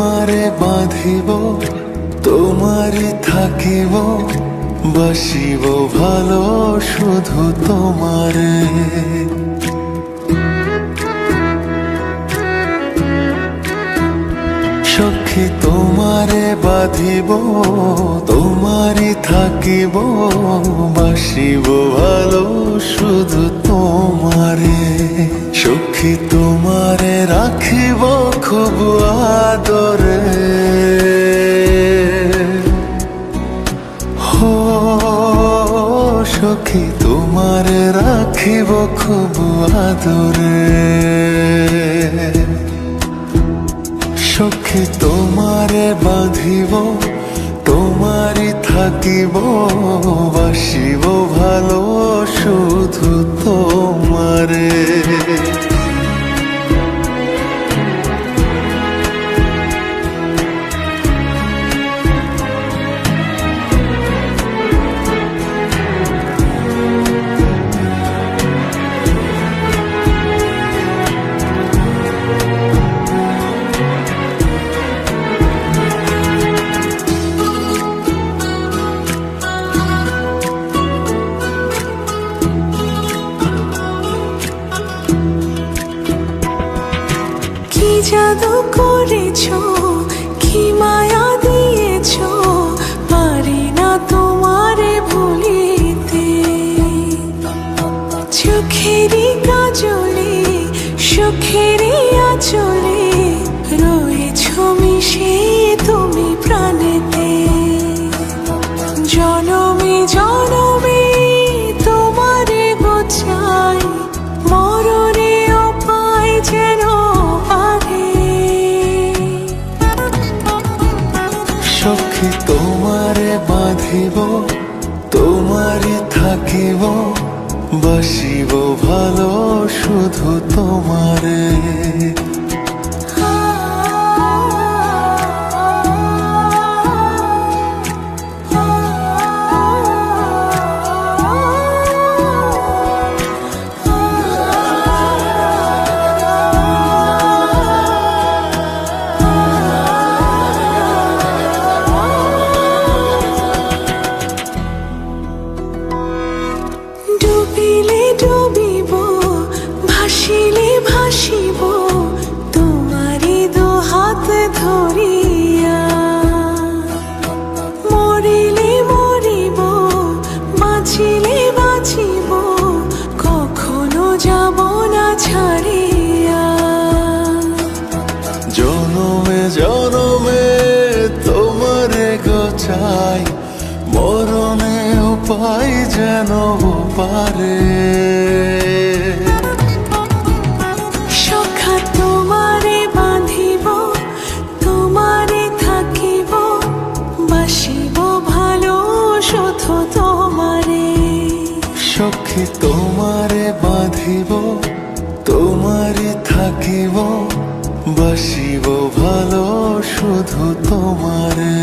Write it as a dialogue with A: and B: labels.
A: তোমারে বাঁধিব, তোমারে থাকিব, বাসিব ভালো শুধু তোমারে। সখী তোমারে বাঁধিব, তোমারে থাকিব, বাসিব ভালো শুধু তোমারে। সখী তোমারে রাখিব খুব আদরে, হো সখী তোমারে রাখিব খুব আদরে। সখী তোমারে বাঁধিব, তোমারে থাকিব, বাসিব ভালো শুধু তোমারে।
B: কি জাদু করেছো, কি মায়া দিয়েছো, পারি না তোমারে ভুলিতে। চোখেরই কাজলে, সুখেরই আঁচলে, রয়েছো মিশে তুমি প্রাণেতে। জনমে জনমে তোমারে গোছাই, মরণেও পাই যেন
A: সখী তোমারে বাঁধিব, তোমারে থাকিব, বাসিব ভালো শুধু তোমারে।
B: ডুবিলে ডুবিব, ভাসিলে ভাসিব, তোমারি দু হাত ধরিয়া। মরিলে মরিব, বাঁচিলে বাঁচিব, কখনো যাব না ছাড়িয়া।
A: জনমে জনমে তোমারে গোছাই, মরণে উপায় যেন পারে।
B: সখা তোমারে বাঁধিব, তোমারে থাকিব, বাসিব ভালো শুধু তোমারে।
A: সখী তোমারে বাঁধিব, তোমারে থাকিব, বাসিব ভালো শুধু তোমারে।